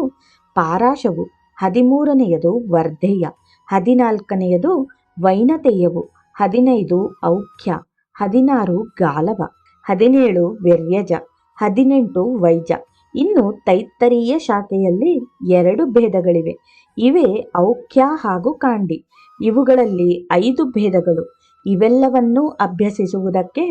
ಪಾರಾಶವು, 13ನೆಯದು ವರ್ಧೇಯ, 14ನೆಯದು ವೈನತೇಯವು, 15 ಔಖ್ಯ, 16 ಗಾಲವ, 17 ವ್ಯರ್ಯಜ, 18 ವೈಜ. ಇನ್ನು ತೈತ್ತರೀಯ ಶಾಖೆಯಲ್ಲಿ 2 ಭೇದಗಳಿವೆ. ಇವೇ ಔಖ್ಯ ಹಾಗೂ ಕಾಂಡಿ. ಇವುಗಳಲ್ಲಿ 5 ಭೇದಗಳು. ಇವೆಲ್ಲವನ್ನೂ ಅಭ್ಯಸಿಸುವುದಕ್ಕೆ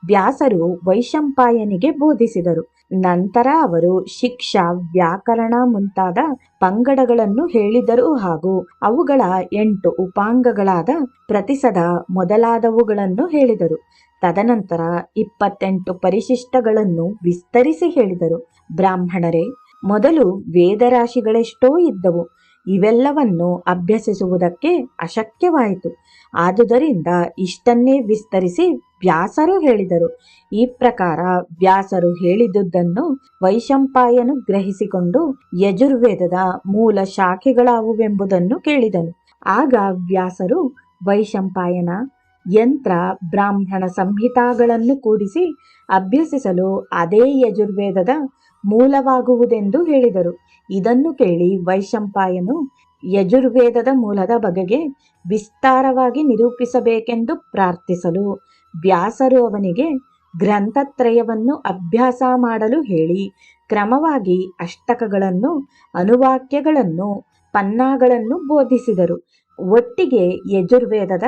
ವ್ಯಾಸರು ವೈಶಂಪಾಯನಿಗೆ ಬೋಧಿಸಿದರು. ನಂತರ ಅವರು ಶಿಕ್ಷಾ, ವ್ಯಾಕರಣ ಮುಂತಾದ ಪಂಗಡಗಳನ್ನು ಹೇಳಿದರು ಹಾಗೂ ಅವುಗಳ 8 ಉಪಾಂಗಗಳಾದ ಪ್ರತಿಸದ ಮೊದಲಾದವುಗಳನ್ನು ಹೇಳಿದರು. ತದನಂತರ 28 ಪರಿಶಿಷ್ಟಗಳನ್ನು ವಿಸ್ತರಿಸಿ ಹೇಳಿದರು. ಬ್ರಾಹ್ಮಣರೇ, ಮೊದಲು ವೇದರಾಶಿಗಳೆಷ್ಟೋ ಇದ್ದವು. ಇವೆಲ್ಲವನ್ನು ಅಭ್ಯಸಿಸುವುದಕ್ಕೆ ಅಶಕ್ಯವಾಯಿತು. ಆದುದರಿಂದ ಇಷ್ಟನ್ನೇ ವಿಸ್ತರಿಸಿ ವ್ಯಾಸರು ಹೇಳಿದರು. ಈ ಪ್ರಕಾರ ವ್ಯಾಸರು ಹೇಳಿದುದನ್ನು ವೈಶಂಪಾಯನು ಗ್ರಹಿಸಿಕೊಂಡು ಯಜುರ್ವೇದದ ಮೂಲ ಶಾಖೆಗಳಾವುವೆಂಬುದನ್ನು ಕೇಳಿದನು. ಆಗ ವ್ಯಾಸರು ವೈಶಂಪಾಯನ ಯಂತ್ರ, ಬ್ರಾಹ್ಮಣ ಸಂಹಿತಾಗಳನ್ನು ಕೂಡಿಸಿ ಅಭ್ಯಸಿಸಲು ಅದೇ ಯಜುರ್ವೇದದ ಮೂಲವಾಗುವುದೆಂದು ಹೇಳಿದರು. ಇದನ್ನು ಕೇಳಿ ವೈಶಂಪಾಯನು ಯಜುರ್ವೇದದ ಮೂಲದ ಬಗೆಗೆ ವಿಸ್ತಾರವಾಗಿ ನಿರೂಪಿಸಬೇಕೆಂದು ಪ್ರಾರ್ಥಿಸಲು ವ್ಯಾಸರು ಅವನಿಗೆ ಗ್ರಂಥತ್ರಯವನ್ನು ಅಭ್ಯಾಸ ಮಾಡಲು ಹೇಳಿ ಕ್ರಮವಾಗಿ ಅಷ್ಟಕಗಳನ್ನು, ಅನುವಾಕ್ಯಗಳನ್ನು, ಪನ್ನಾಗಳನ್ನು ಬೋಧಿಸಿದರು. ಒಟ್ಟಿಗೆ ಯಜುರ್ವೇದದ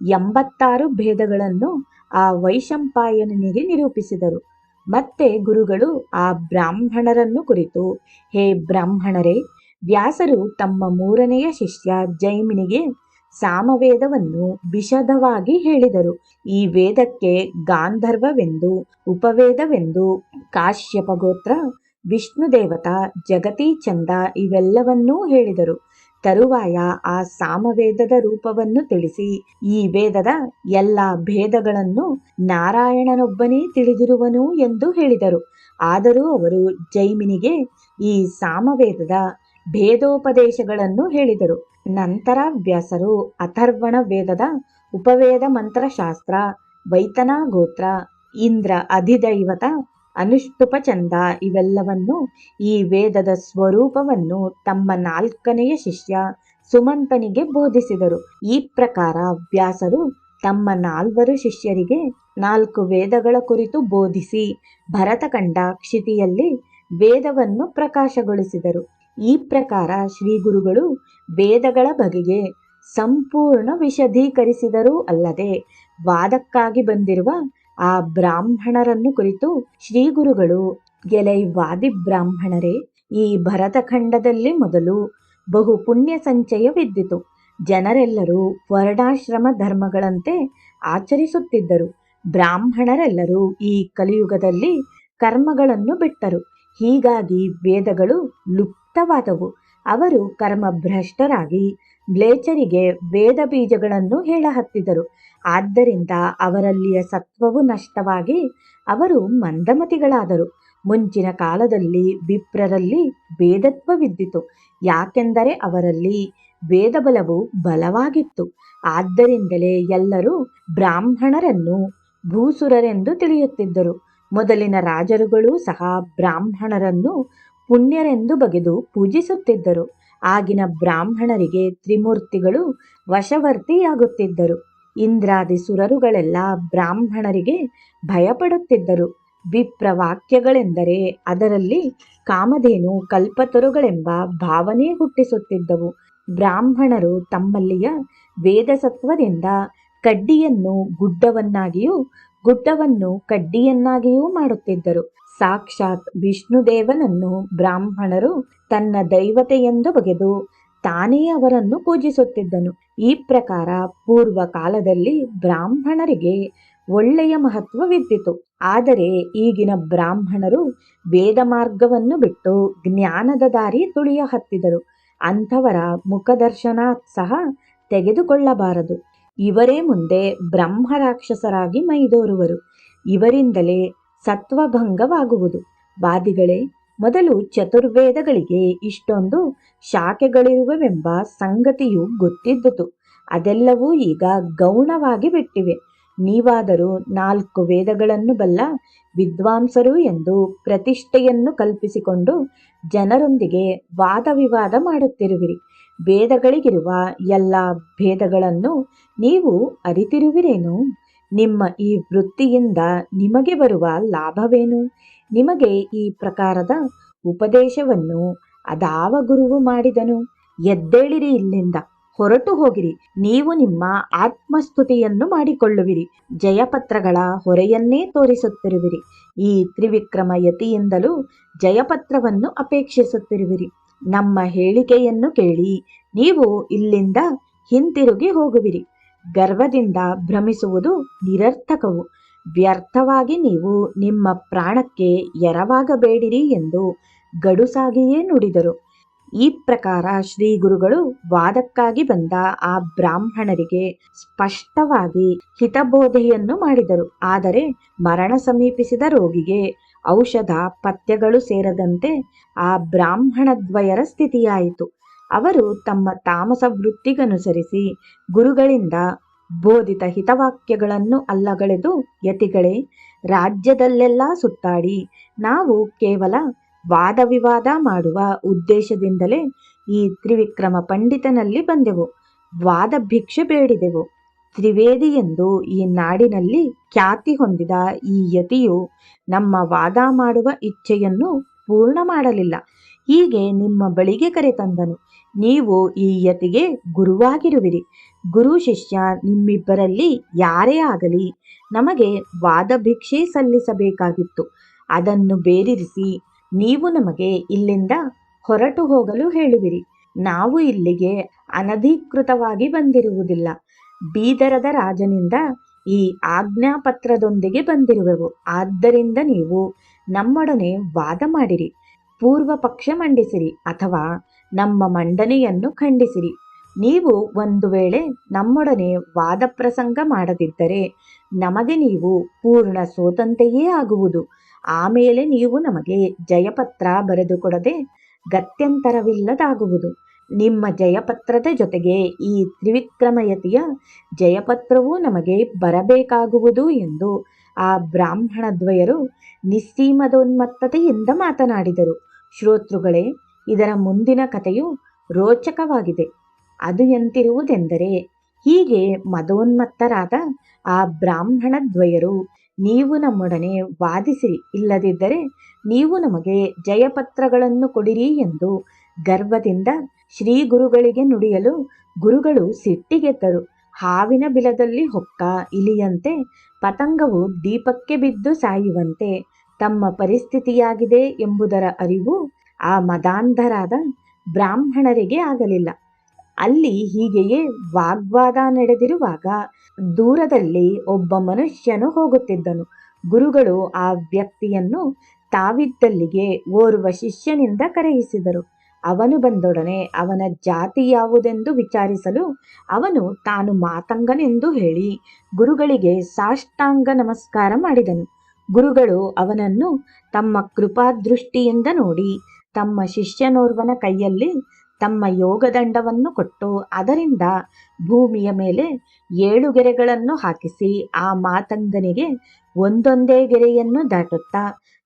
86 ಭೇದಗಳನ್ನು ಆ ವೈಶಂಪಾಯನನಿಗೆ ನಿರೂಪಿಸಿದರು. ಮತ್ತೆ ಗುರುಗಳು ಆ ಬ್ರಾಹ್ಮಣರನ್ನು ಕುರಿತು, ಹೇ ಬ್ರಾಹ್ಮಣರೇ, ವ್ಯಾಸರು ತಮ್ಮ 3ನೆಯ ಶಿಷ್ಯ ಜೈಮಿನಿಗೆ ಸಾಮವೇದವನ್ನು ವಿಶದವಾಗಿ ಹೇಳಿದರು. ಈ ವೇದಕ್ಕೆ ಗಾಂಧರ್ವವೆಂದು, ಉಪವೇದವೆಂದು, ಕಾಶ್ಯಪ ಗೋತ್ರ, ವಿಷ್ಣುದೇವತಾ, ಜಗತೀ ಛಂದ ಇವೆಲ್ಲವನ್ನೂ ಹೇಳಿದರು. ತರುವಾಯ ಆ ಸಾಮವೇದದ ರೂಪವನ್ನು ತಿಳಿಸಿ ಈ ವೇದದ ಎಲ್ಲ ಭೇದಗಳನ್ನು ನಾರಾಯಣನೊಬ್ಬನೇ ತಿಳಿದಿರುವನು ಎಂದು ಹೇಳಿದರು. ಆದರೂ ಅವರು ಜೈಮಿನಿಗೆ ಈ ಸಾಮವೇದದ ಭೇದೋಪದೇಶಗಳನ್ನು ಹೇಳಿದರು. ನಂತರ ವ್ಯಾಸರು ಅಥರ್ವಣ ವೇದದ ಉಪವೇದ ಮಂತ್ರಶಾಸ್ತ್ರ, ವೈತನಾ ಗೋತ್ರ, ಇಂದ್ರ ಅಧಿದೈವತ, ಅನುಷ್ಟುಪ ಛಂದ ಇವೆಲ್ಲವನ್ನು, ಈ ವೇದದ ಸ್ವರೂಪವನ್ನು ತಮ್ಮ 4ನೆಯ ಶಿಷ್ಯ ಸುಮಂತನಿಗೆ ಬೋಧಿಸಿದರು. ಈ ಪ್ರಕಾರ ವ್ಯಾಸರು ತಮ್ಮ 4 ಶಿಷ್ಯರಿಗೆ 4 ವೇದಗಳ ಕುರಿತು ಬೋಧಿಸಿ ಭರತಖಂಡ ಕ್ಷಿತಿಯಲ್ಲಿ ವೇದವನ್ನು ಪ್ರಕಾಶಗೊಳಿಸಿದರು. ಈ ಪ್ರಕಾರ ಶ್ರೀ ಗುರುಗಳು ವೇದಗಳ ಬಗೆಗೆ ಸಂಪೂರ್ಣ ವಿಶದೀಕರಿಸಿದರೂ ಅಲ್ಲದೆ ವಾದಕ್ಕಾಗಿ ಬಂದಿರುವ ಆ ಬ್ರಾಹ್ಮಣರನ್ನು ಕುರಿತು ಶ್ರೀ ಗುರುಗಳು, ಎಲೈ ವಾದಿ ಬ್ರಾಹ್ಮಣರೇ, ಈ ಭರತಖಂಡದಲ್ಲಿ ಮೊದಲು ಬಹು ಪುಣ್ಯ ಸಂಚಯವಿದ್ದಿತು. ಜನರೆಲ್ಲರೂ ವರ್ಣಾಶ್ರಮ ಧರ್ಮಗಳಂತೆ ಆಚರಿಸುತ್ತಿದ್ದರು. ಬ್ರಾಹ್ಮಣರೆಲ್ಲರೂ ಈ ಕಲಿಯುಗದಲ್ಲಿ ಕರ್ಮಗಳನ್ನು ಬಿಟ್ಟರು. ಹೀಗಾಗಿ ವೇದಗಳು ಲುಪ್ತವಾದವು. ಅವರು ಕರ್ಮಭ್ರಷ್ಟರಾಗಿ ಮ್ಲೇಚ್ಛರಿಗೆ ವೇದ ಬೀಜಗಳನ್ನು ಹೇಳಹತ್ತಿದರು. ಆದ್ದರಿಂದ ಅವರಲ್ಲಿಯ ಸತ್ವವು ನಷ್ಟವಾಗಿ ಅವರು ಮಂದಮತಿಗಳಾದರು. ಮುಂಚಿನ ಕಾಲದಲ್ಲಿ ವಿಪ್ರರಲ್ಲಿ ವೇದತ್ವವಿದ್ದಿತು. ಯಾಕೆಂದರೆ ಅವರಲ್ಲಿ ವೇದಬಲವು ಬಲವಾಗಿತ್ತು. ಆದ್ದರಿಂದಲೇ ಎಲ್ಲರೂ ಬ್ರಾಹ್ಮಣರನ್ನು ಭೂಸುರರೆಂದು ತಿಳಿಯುತ್ತಿದ್ದರು. ಮೊದಲಿನ ರಾಜರುಗಳೂ ಸಹ ಬ್ರಾಹ್ಮಣರನ್ನು ಪುಣ್ಯರೆಂದು ಬಗೆದು ಪೂಜಿಸುತ್ತಿದ್ದರು. ಆಗಿನ ಬ್ರಾಹ್ಮಣರಿಗೆ ತ್ರಿಮೂರ್ತಿಗಳು ವಶವರ್ತಿಯಾಗುತ್ತಿದ್ದರು. ಇಂದ್ರಾದಿ ಸುರರುಗಳೆಲ್ಲ ಬ್ರಾಹ್ಮಣರಿಗೆ ಭಯಪಡುತ್ತಿದ್ದರು. ವಿಪ್ರವಾಕ್ಯಗಳೆಂದರೆ ಅದರಲ್ಲಿ ಕಾಮಧೇನು ಕಲ್ಪತರುಗಳೆಂಬ ಭಾವನೆ ಹುಟ್ಟಿಸುತ್ತಿದ್ದವು. ಬ್ರಾಹ್ಮಣರು ತಮ್ಮಲ್ಲಿಯ ವೇದಸತ್ವದಿಂದ ಕಡ್ಡಿಯನ್ನು ಗುಡ್ಡವನ್ನಾಗಿಯೂ ಗುಡ್ಡವನ್ನು ಕಡ್ಡಿಯನ್ನಾಗಿಯೂ ಮಾಡುತ್ತಿದ್ದರು. ಸಾಕ್ಷಾತ್ ವಿಷ್ಣುದೇವನನ್ನು ಬ್ರಾಹ್ಮಣರು ತನ್ನ ದೈವತೆಯೆಂದು ಬಗೆದು ತಾನೇ ಅವರನ್ನು ಪೂಜಿಸುತ್ತಿದ್ದನು. ಈ ಪ್ರಕಾರ ಪೂರ್ವ ಕಾಲದಲ್ಲಿ ಬ್ರಾಹ್ಮಣರಿಗೆ ಒಳ್ಳೆಯ ಮಹತ್ವವಿದ್ದಿತು. ಆದರೆ ಈಗಿನ ಬ್ರಾಹ್ಮಣರು ವೇದ ಮಾರ್ಗವನ್ನು ಬಿಟ್ಟು ಜ್ಞಾನದ ದಾರಿ ತುಳಿಯ ಹತ್ತಿದರು. ಅಂಥವರ ಮುಖದರ್ಶನ ಸಹ ತೆಗೆದುಕೊಳ್ಳಬಾರದು. ಇವರೇ ಮುಂದೆ ಬ್ರಹ್ಮರಾಕ್ಷಸರಾಗಿ ಮೈದೋರುವರು. ಇವರಿಂದಲೇ ಸತ್ವಭಂಗವಾಗುವುದು. ವಾದಿಗಳೇ, ಮೊದಲು ಚತುರ್ವೇದಗಳಿಗೆ ಇಷ್ಟೊಂದು ಶಾಖೆಗಳಿರುವವೆಂಬ ಸಂಗತಿಯು ಗೊತ್ತಿದ್ದುದು. ಅದೆಲ್ಲವೂ ಈಗ ಗೌಣವಾಗಿ ಬಿಟ್ಟಿವೆ. ನೀವಾದರೂ 4 ವೇದಗಳನ್ನು ಬಲ್ಲ ವಿದ್ವಾಂಸರು ಎಂದು ಪ್ರತಿಷ್ಠೆಯನ್ನು ಕಲ್ಪಿಸಿಕೊಂಡು ಜನರೊಂದಿಗೆ ವಾದ ವಿವಾದ ಮಾಡುತ್ತಿರುವಿರಿ. ವೇದಗಳಿಗಿರುವ ಎಲ್ಲ ಭೇದಗಳನ್ನು ನೀವು ಅರಿತಿರುವಿರೇನು? ನಿಮ್ಮ ಈ ವೃತ್ತಿಯಿಂದ ನಿಮಗೆ ಬರುವ ಲಾಭವೇನು? ನಿಮಗೆ ಈ ಪ್ರಕಾರದ ಉಪದೇಶವನ್ನು ಅದಾವ ಗುರುವು ಮಾಡಿದನು? ಎದ್ದೇಳಿರಿ, ಇಲ್ಲಿಂದ ಹೊರಟು ಹೋಗಿರಿ. ನೀವು ನಿಮ್ಮ ಆತ್ಮಸ್ತುತಿಯನ್ನು ಮಾಡಿಕೊಳ್ಳುವಿರಿ. ಜಯಪತ್ರಗಳ ಹೊರೆಯನ್ನೇ ತೋರಿಸುತ್ತಿರುವಿರಿ. ಈ ತ್ರಿವಿಕ್ರಮ ಯತಿಯಿಂದಲೂ ಜಯಪತ್ರವನ್ನು ಅಪೇಕ್ಷಿಸುತ್ತಿರುವಿರಿ. ನಮ್ಮ ಹೇಳಿಕೆಯನ್ನು ಕೇಳಿ ನೀವು ಇಲ್ಲಿಂದ ಹಿಂತಿರುಗಿ ಹೋಗುವಿರಿ. ಗರ್ವದಿಂದ ಭ್ರಮಿಸುವುದು ನಿರರ್ಥಕವು. ವ್ಯರ್ಥವಾಗಿ ನೀವು ನಿಮ್ಮ ಪ್ರಾಣಕ್ಕೆ ಎರವಾಗಬೇಡಿರಿ ಎಂದು ಗಡುಸಾಗಿಯೇ ನುಡಿದರು. ಈ ಪ್ರಕಾರ ಶ್ರೀ ಗುರುಗಳು ವಾದಕ್ಕಾಗಿ ಬಂದ ಆ ಬ್ರಾಹ್ಮಣರಿಗೆ ಸ್ಪಷ್ಟವಾಗಿ ಹಿತಬೋಧೆಯನ್ನು ಮಾಡಿದರು. ಆದರೆ ಮರಣ ಸಮೀಪಿಸಿದ ರೋಗಿಗೆ ಔಷಧ ಪಥ್ಯಗಳು ಸೇರದಂತೆ ಆ ಬ್ರಾಹ್ಮಣದ್ವಯರ ಸ್ಥಿತಿಯಾಯಿತು. ಅವರು ತಮ್ಮ ತಾಮಸ ವೃತ್ತಿಗನುಸರಿಸಿ ಗುರುಗಳಿಂದ ಬೋಧಿತ ಹಿತವಾಕ್ಯಗಳನ್ನು ಅಲ್ಲಗಳೆದು, ಯತಿಗಳೇ, ರಾಜ್ಯದಲ್ಲೆಲ್ಲ ಸುತ್ತಾಡಿ ನಾವು ಕೇವಲ ವಾದ ವಿವಾದ ಮಾಡುವ ಉದ್ದೇಶದಿಂದಲೇ ಈ ತ್ರಿವಿಕ್ರಮ ಪಂಡಿತನಲ್ಲಿ ಬಂದೆವು. ವಾದ ಭಿಕ್ಷೆ ಬೇಡಿದೆವು. ತ್ರಿವೇದಿ ಎಂದು ಈ ನಾಡಿನಲ್ಲಿ ಖ್ಯಾತಿ ಹೊಂದಿದ ಈ ಯತಿಯು ನಮ್ಮ ವಾದ ಮಾಡುವ ಇಚ್ಛೆಯನ್ನು ಪೂರ್ಣ ಮಾಡಲಿಲ್ಲ. ಹೀಗೆ ನಿಮ್ಮ ಬಳಿಗೆ ಕರೆತಂದನು. ನೀವು ಈ ಯತಿಗೆ ಗುರುವಾಗಿರುವಿರಿ. ಗುರು ಶಿಷ್ಯ ನಿಮ್ಮಿಬ್ಬರಲ್ಲಿ ಯಾರೇ ಆಗಲಿ ನಮಗೆ ವಾದ ಭಿಕ್ಷೆ ಸಲ್ಲಿಸಬೇಕಾಗಿತ್ತು. ಅದನ್ನು ಬೇರಿರಿಸಿ ನೀವು ನಮಗೆ ಇಲ್ಲಿಂದ ಹೊರಟು ಹೋಗಲು ಹೇಳುವಿರಿ. ನಾವು ಇಲ್ಲಿಗೆ ಅನಧಿಕೃತವಾಗಿ ಬಂದಿರುವುದಿಲ್ಲ. ಬೀದರದ ರಾಜನಿಂದ ಈ ಆಜ್ಞಾಪತ್ರದೊಂದಿಗೆ ಬಂದಿರುವೆವು. ಆದ್ದರಿಂದ ನೀವು ನಮ್ಮೊಡನೆ ವಾದ ಮಾಡಿರಿ. ಪೂರ್ವ ಪಕ್ಷ ಮಂಡಿಸಿರಿ ಅಥವಾ ನಮ್ಮ ಮಂಡನೆಯನ್ನು ಖಂಡಿಸಿರಿ. ನೀವು ಒಂದು ವೇಳೆ ನಮ್ಮೊಡನೆ ವಾದ ಪ್ರಸಂಗ ಮಾಡದಿದ್ದರೆ ನಮಗೆ ನೀವು ಪೂರ್ಣ ಸೋತಂತೆಯೇ ಆಗುವುದು. ಆಮೇಲೆ ನೀವು ನಮಗೆ ಜಯಪತ್ರ ಬರೆದುಕೊಡದೆ ಗತ್ಯಂತರವಿಲ್ಲದಾಗುವುದು. ನಿಮ್ಮ ಜಯಪತ್ರದ ಜೊತೆಗೆ ಈ ತ್ರಿವಿಕ್ರಮಯತಿಯ ಜಯಪತ್ರವೂ ನಮಗೆ ಬರಬೇಕಾಗುವುದು ಎಂದು ಆ ಬ್ರಾಹ್ಮಣದ್ವಯರು ನಿಸ್ಸೀಮದೋನ್ಮತ್ತತೆಯಿಂದ ಮಾತನಾಡಿದರು. ಶ್ರೋತೃಗಳೇ, ಇದರ ಮುಂದಿನ ಕಥೆಯು ರೋಚಕವಾಗಿದೆ. ಅದು ಎಂತಿರುವುದೆಂದರೆ, ಹೀಗೆ ಮದೋನ್ಮತ್ತರಾದ ಆ ಬ್ರಾಹ್ಮಣದ್ವಯರು, ನೀವು ನಮ್ಮೊಡನೆ ವಾದಿಸಿರಿ, ಇಲ್ಲದಿದ್ದರೆ ನೀವು ನಮಗೆ ಜಯಪತ್ರಗಳನ್ನು ಕೊಡಿರಿ ಎಂದು ಗರ್ವದಿಂದ ಶ್ರೀ ಗುರುಗಳಿಗೆ ನುಡಿಯಲು ಗುರುಗಳು ಸಿಟ್ಟಿಗೆದ್ದರು. ಹಾವಿನ ಬಿಲದಲ್ಲಿ ಹೊಕ್ಕ ಇಲಿಯಂತೆ, ಪತಂಗವು ದೀಪಕ್ಕೆ ಬಿದ್ದು ಸಾಯುವಂತೆ ತಮ್ಮ ಪರಿಸ್ಥಿತಿಯಾಗಿದೆ ಎಂಬುದರ ಅರಿವು ಆ ಮದಾಂಧರಾದ ಬ್ರಾಹ್ಮಣರಿಗೆ ಆಗಲಿಲ್ಲ. ಅಲ್ಲಿ ಹೀಗೆಯೇ ವಾಗ್ವಾದ ನಡೆದಿರುವಾಗ ದೂರದಲ್ಲಿ ಒಬ್ಬ ಮನುಷ್ಯನು ಹೋಗುತ್ತಿದ್ದನು. ಗುರುಗಳು ಆ ವ್ಯಕ್ತಿಯನ್ನು ತಾವಿದ್ದಲ್ಲಿಗೆ ಓರ್ವ ಶಿಷ್ಯನಿಂದ ಕರೆಯಿಸಿದರು. ಅವನು ಬಂದೊಡನೆ ಅವನ ಜಾತಿ ಯಾವುದೆಂದು ವಿಚಾರಿಸಲು ಅವನು ತಾನು ಮಾತಂಗನೆಂದು ಹೇಳಿ ಗುರುಗಳಿಗೆ ಸಾಷ್ಟಾಂಗ ನಮಸ್ಕಾರ ಮಾಡಿದನು. ಗುರುಗಳು ಅವನನ್ನು ತಮ್ಮ ಕೃಪಾದೃಷ್ಟಿಯಿಂದ ನೋಡಿ ತಮ್ಮ ಶಿಷ್ಯನೋರ್ವನ ಕೈಯಲ್ಲಿ ತಮ್ಮ ಯೋಗದಂಡವನ್ನು ಕೊಟ್ಟು ಅದರಿಂದ ಭೂಮಿಯ ಮೇಲೆ 7 ಗೆರೆಗಳನ್ನು ಹಾಕಿಸಿ ಆ ಮಾತಂಗನಿಗೆ ಒಂದೊಂದೇ ಗೆರೆಯನ್ನು ದಾಟುತ್ತಾ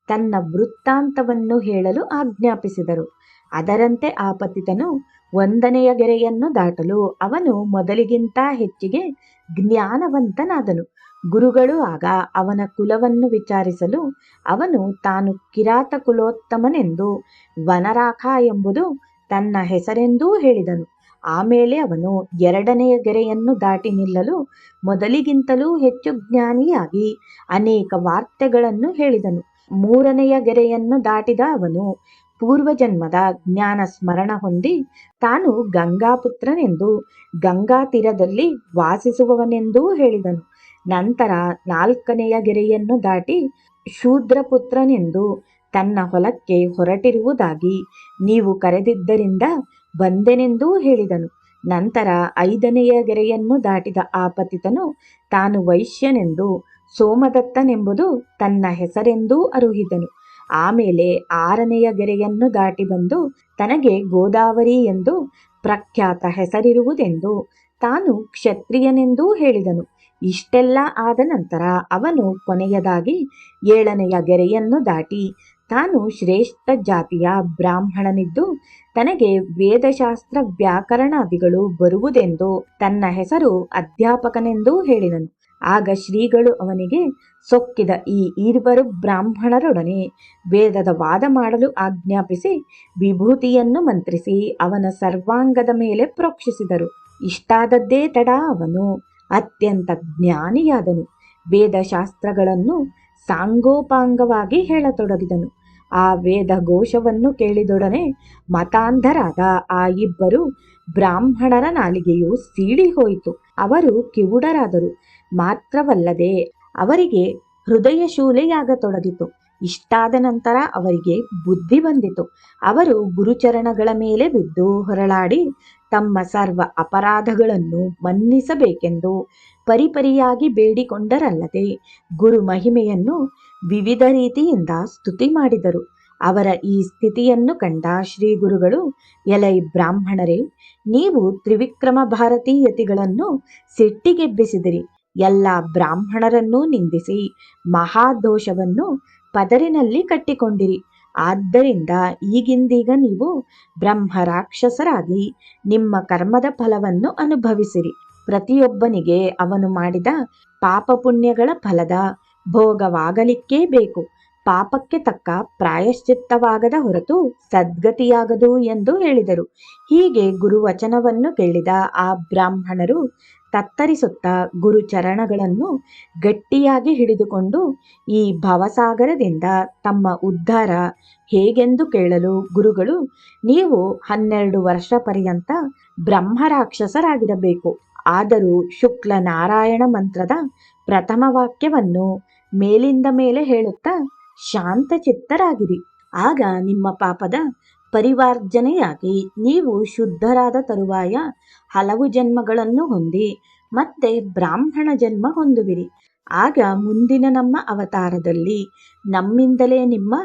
ತನ್ನ ವೃತ್ತಾಂತವನ್ನು ಹೇಳಲು ಆಜ್ಞಾಪಿಸಿದರು. ಅದರಂತೆ ಆ ಪತಿತನು ಒಂದನೆಯ ಗೆರೆಯನ್ನು ದಾಟಲು ಅವನು ಮೊದಲಿಗಿಂತ ಹೆಚ್ಚಿಗೆ ಜ್ಞಾನವಂತನಾದನು. ಗುರುಗಳು ಆಗ ಅವನ ಕುಲವನ್ನು ವಿಚಾರಿಸಲು ಅವನು ತಾನು ಕಿರಾತ ಕುಲೋತ್ತಮನೆಂದು, ವನರಾಖ ಎಂಬುದು ತನ್ನ ಹೆಸರೆಂದೂ ಹೇಳಿದನು. ಆಮೇಲೆ ಅವನು ಎರಡನೆಯ ಗೆರೆಯನ್ನು ದಾಟಿ ನಿಲ್ಲಲು ಮೊದಲಿಗಿಂತಲೂ ಹೆಚ್ಚು ಜ್ಞಾನಿಯಾಗಿ ಅನೇಕ ವಾರ್ತೆಗಳನ್ನು ಹೇಳಿದನು. ಮೂರನೆಯ ಗೆರೆಯನ್ನು ದಾಟಿದ ಅವನು ಪೂರ್ವಜನ್ಮದ ಜ್ಞಾನ ಸ್ಮರಣ ಹೊಂದಿ ತಾನು ಗಂಗಾಪುತ್ರನೆಂದು, ಗಂಗಾ ತೀರದಲ್ಲಿ ವಾಸಿಸುವವನೆಂದೂ ಹೇಳಿದನು. ನಂತರ ನಾಲ್ಕನೆಯ ಗೆರೆಯನ್ನು ದಾಟಿ ಶೂದ್ರಪುತ್ರನೆಂದು, ತನ್ನ ಹೊಲಕ್ಕೆ ಹೊರಟಿರುವುದಾಗಿ ನೀವು ಕರೆದಿದ್ದರಿಂದ ಬಂದೆನೆಂದೂ ಹೇಳಿದನು. ನಂತರ ಐದನೆಯ ಗೆರೆಯನ್ನು ದಾಟಿದ ಆ ಪತಿತನು ತಾನು ವೈಶ್ಯನೆಂದು, ಸೋಮದತ್ತನೆಂಬುದು ತನ್ನ ಹೆಸರೆಂದೂ ಅರುಹಿದನು. ಆಮೇಲೆ ಆರನೆಯ ಗೆರೆಯನ್ನು ದಾಟಿ ಬಂದು ತನಗೆ ಗೋದಾವರಿ ಎಂದು ಪ್ರಖ್ಯಾತ ಹೆಸರಿರುವುದೆಂದು, ತಾನು ಕ್ಷತ್ರಿಯನೆಂದೂ ಹೇಳಿದನು. ಇಷ್ಟೆಲ್ಲ ಆದ ನಂತರ ಅವನು ಕೊನೆಯದಾಗಿ ಏಳನೆಯ ಗೆರೆಯನ್ನು ದಾಟಿ ತಾನು ಶ್ರೇಷ್ಠ ಜಾತಿಯ ಬ್ರಾಹ್ಮಣನಿದ್ದು ತನಗೆ ವೇದಶಾಸ್ತ್ರ ವ್ಯಾಕರಣಾದಿಗಳು ಬರುವುದೆಂದು, ತನ್ನ ಹೆಸರು ಅಧ್ಯಾಪಕನೆಂದೂ ಹೇಳಿದನು. ಆಗ ಶ್ರೀಗಳು ಅವನಿಗೆ ಸೊಕ್ಕಿದ ಈ ಇರುವರು ಬ್ರಾಹ್ಮಣರೊಡನೆ ವೇದದ ವಾದ ಮಾಡಲು ಆಜ್ಞಾಪಿಸಿ ವಿಭೂತಿಯನ್ನು ಮಂತ್ರಿಸಿ ಅವನ ಸರ್ವಾಂಗದ ಮೇಲೆ ಪ್ರೋಕ್ಷಿಸಿದರು. ಇಷ್ಟಾದದ್ದೇ ತಡ ಅವನು ಅತ್ಯಂತ ಜ್ಞಾನಿಯಾದನು. ವೇದಶಾಸ್ತ್ರಗಳನ್ನು ಸಾಂಗೋಪಾಂಗವಾಗಿ ಹೇಳತೊಡಗಿದನು. ಆ ವೇದ ಘೋಷವನ್ನು ಕೇಳಿದೊಡನೆ ಮತಾಂಧರಾದ ಆ ಇಬ್ಬರು ಬ್ರಾಹ್ಮಣರ ನಾಲಿಗೆಯು ಸೀಳಿ ಹೋಯಿತು. ಅವರು ಕಿವುಡರಾದರು. ಮಾತ್ರವಲ್ಲದೆ ಅವರಿಗೆ ಹೃದಯ ಶೂಲೆಯಾಗತೊಡಗಿತು. ಇಷ್ಟಾದ ನಂತರ ಅವರಿಗೆ ಬುದ್ಧಿ ಬಂದಿತು. ಅವರು ಗುರುಚರಣಗಳ ಮೇಲೆ ಬಿದ್ದು ಹೊರಳಾಡಿ ತಮ್ಮ ಸರ್ವ ಅಪರಾಧಗಳನ್ನು ಮನ್ನಿಸಬೇಕೆಂದು ಪರಿಪರಿಯಾಗಿ ಬೇಡಿಕೊಂಡರಲ್ಲದೆ ಗುರು ಮಹಿಮೆಯನ್ನು ವಿವಿಧ ರೀತಿಯಿಂದ ಸ್ತುತಿ ಮಾಡಿದರು. ಅವರ ಈ ಸ್ಥಿತಿಯನ್ನು ಕಂಡ ಶ್ರೀ ಗುರುಗಳು, ಎಲೈ ಬ್ರಾಹ್ಮಣರೇ, ನೀವು ತ್ರಿವಿಕ್ರಮ ಭಾರತೀಯತಿಗಳನ್ನು ಸಿಟ್ಟಿಗೆಬ್ಬಿಸಿದಿರಿ. ಎಲ್ಲ ಬ್ರಾಹ್ಮಣರನ್ನೂ ನಿಂದಿಸಿ ಮಹಾದೋಷವನ್ನು ಪದರಿನಲ್ಲಿ ಕಟ್ಟಿಕೊಂಡಿರಿ. ಆದ್ದರಿಂದ ಈಗಿಂದೀಗ ನೀವು ಬ್ರಹ್ಮ ರಾಕ್ಷಸರಾಗಿ ನಿಮ್ಮ ಕರ್ಮದ ಫಲವನ್ನು ಅನುಭವಿಸಿರಿ. ಪ್ರತಿಯೊಬ್ಬನಿಗೆ ಅವನು ಮಾಡಿದ ಪಾಪ ಪುಣ್ಯಗಳ ಫಲದ ಭೋಗವಾಗಲಿಕ್ಕೇ ಬೇಕು. ಪಾಪಕ್ಕೆ ತಕ್ಕ ಪ್ರಾಯಶ್ಚಿತ್ತವಾಗದ ಹೊರತು ಸದ್ಗತಿಯಾಗದು ಎಂದು ಹೇಳಿದರು. ಹೀಗೆ ಗುರುವಚನವನ್ನು ಕೇಳಿದ ಆ ಬ್ರಾಹ್ಮಣರು ತತ್ತರಿಸುತ್ತಾ ಗುರುಚರಣಗಳನ್ನು ಗಟ್ಟಿಯಾಗಿ ಹಿಡಿದುಕೊಂಡು ಈ ಭವಸಾಗರದಿಂದ ತಮ್ಮ ಉದ್ಧಾರ ಹೇಗೆಂದು ಕೇಳಲು ಗುರುಗಳು, ನೀವು 12 ವರ್ಷ ಪರ್ಯಂತ ಬ್ರಹ್ಮರಾಕ್ಷಸರಾಗಿರಬೇಕು. ಆದರೂ ಶುಕ್ಲ ನಾರಾಯಣ ಮಂತ್ರದ ಪ್ರಥಮ ವಾಕ್ಯವನ್ನು ಮೇಲಿಂದ ಮೇಲೆ ಹೇಳುತ್ತಾ ಶಾಂತಚಿತ್ತರಾಗಿರಿ. ಆಗ ನಿಮ್ಮ ಪಾಪದ ಪರಿವಾರ್ಜನೆಯಾಗಿ ನೀವು ಶುದ್ಧರಾದ ತರುವಾಯ ಹಲವು ಜನ್ಮಗಳನ್ನು ಹೊಂದಿ ಮತ್ತೆ ಬ್ರಾಹ್ಮಣ ಜನ್ಮ ಹೊಂದುವಿರಿ. ಆಗ ಮುಂದಿನ ನಮ್ಮ ಅವತಾರದಲ್ಲಿ ನಮ್ಮಿಂದಲೇ ನಿಮ್ಮ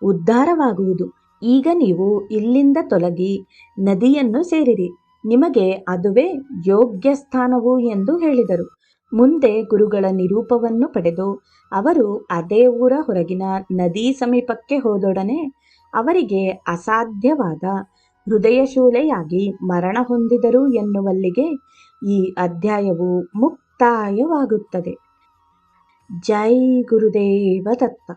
ಉದ್ಧಾರವಾಗುವುದು. ಈಗ ನೀವು ಇಲ್ಲಿಂದ ತೊಲಗಿ ನದಿಯನ್ನು ಸೇರಿರಿ. ನಿಮಗೆ ಅದುವೇ ಯೋಗ್ಯ ಸ್ಥಾನವು ಎಂದು ಹೇಳಿದರು. ಮುಂದೆ ಗುರುಗಳ ನಿರೂಪವನ್ನು ಪಡೆದು ಅವರು ಅದೇ ಊರ ಹೊರಗಿನ ನದಿ ಸಮೀಪಕ್ಕೆ ಹೋದೊಡನೆ ಅವರಿಗೆ ಅಸಾಧ್ಯವಾದ ಹೃದಯಶೂಲೆಯಾಗಿ ಮರಣ ಹೊಂದಿದರು ಎನ್ನುವಲ್ಲಿಗೆ ಈ ಅಧ್ಯಾಯವು ಮುಕ್ತಾಯವಾಗುತ್ತದೆ. ಜೈ ಗುರುದೇವ ದತ್ತ.